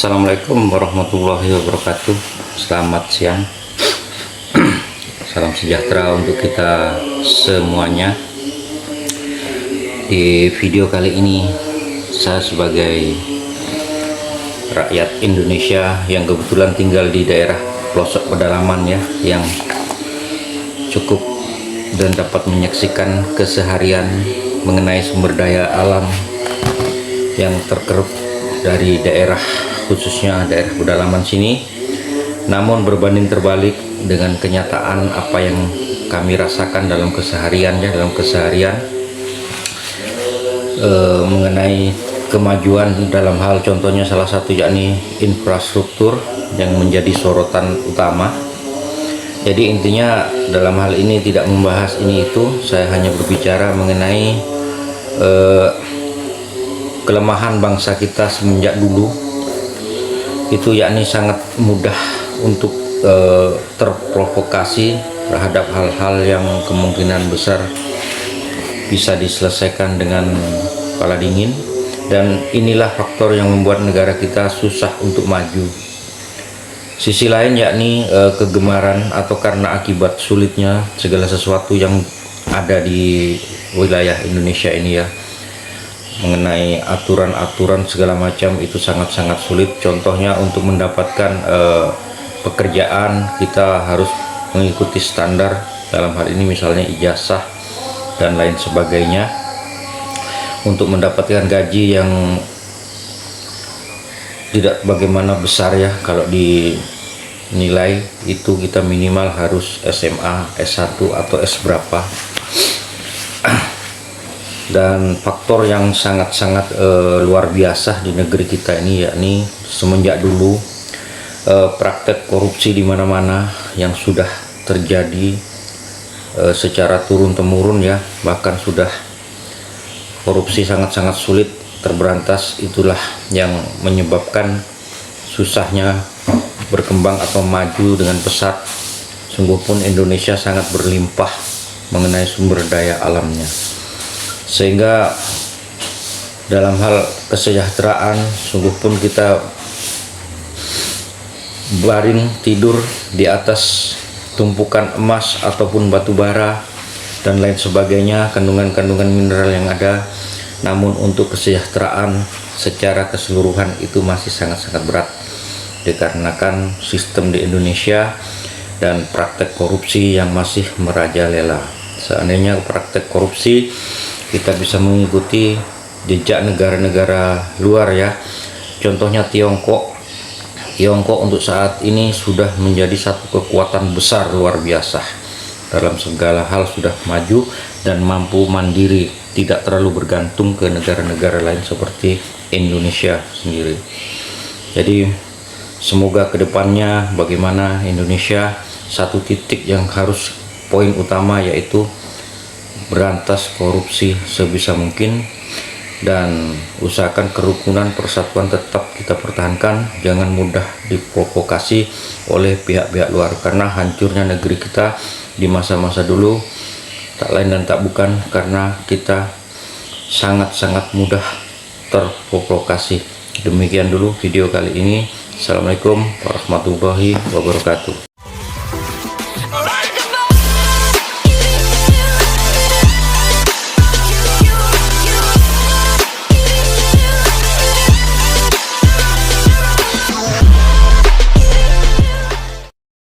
Assalamualaikum warahmatullahi wabarakatuh. Selamat siang. Salam sejahtera untuk kita semuanya. Di video kali ini saya sebagai rakyat Indonesia yang kebetulan tinggal di daerah pelosok pedalaman ya, yang cukup dan dapat menyaksikan keseharian mengenai sumber daya alam yang terkeruk dari daerah, khususnya daerah pedalaman sini. Namun berbanding terbalik dengan kenyataan apa yang kami rasakan dalam keseharian mengenai kemajuan dalam hal contohnya salah satu yakni infrastruktur yang menjadi sorotan utama. Jadi intinya dalam hal ini tidak membahas ini itu, saya hanya berbicara mengenai kelemahan bangsa kita semenjak dulu itu, yakni sangat mudah untuk terprovokasi terhadap hal-hal yang kemungkinan besar bisa diselesaikan dengan kepala dingin, dan inilah faktor yang membuat negara kita susah untuk maju. Sisi lain yakni kegemaran atau karena akibat sulitnya segala sesuatu yang ada di wilayah Indonesia ini ya, mengenai aturan-aturan segala macam itu sangat-sangat sulit. Contohnya untuk mendapatkan pekerjaan kita harus mengikuti standar, dalam hal ini misalnya ijazah dan lain sebagainya. Untuk mendapatkan gaji yang tidak bagaimana besar ya, kalau dinilai itu kita minimal harus SMA, S1 atau S berapa. Dan faktor yang sangat-sangat luar biasa di negeri kita ini yakni semenjak dulu praktek korupsi di mana-mana yang sudah terjadi secara turun-temurun ya, bahkan sudah korupsi sangat-sangat sulit terberantas. Itulah yang menyebabkan susahnya berkembang atau maju dengan pesat. Sungguh pun Indonesia sangat berlimpah mengenai sumber daya alamnya, sehingga dalam hal kesejahteraan sungguh pun kita baring tidur di atas tumpukan emas ataupun batu bara dan lain sebagainya, kandungan-kandungan mineral yang ada. Namun untuk kesejahteraan secara keseluruhan itu masih sangat-sangat berat dikarenakan sistem di Indonesia dan praktek korupsi yang masih merajalela. Seandainya praktek korupsi kita bisa mengikuti jejak negara-negara luar ya, contohnya Tiongkok untuk saat ini sudah menjadi satu kekuatan besar luar biasa dalam segala hal, sudah maju dan mampu mandiri, tidak terlalu bergantung ke negara-negara lain seperti Indonesia sendiri. Jadi semoga kedepannya bagaimana Indonesia, satu titik yang harus poin utama yaitu berantas korupsi sebisa mungkin, dan usahakan kerukunan persatuan tetap kita pertahankan, jangan mudah diprovokasi oleh pihak-pihak luar, karena hancurnya negeri kita di masa-masa dulu tak lain dan tak bukan karena kita sangat-sangat mudah terprovokasi. Demikian dulu video kali ini. Assalamualaikum warahmatullahi wabarakatuh.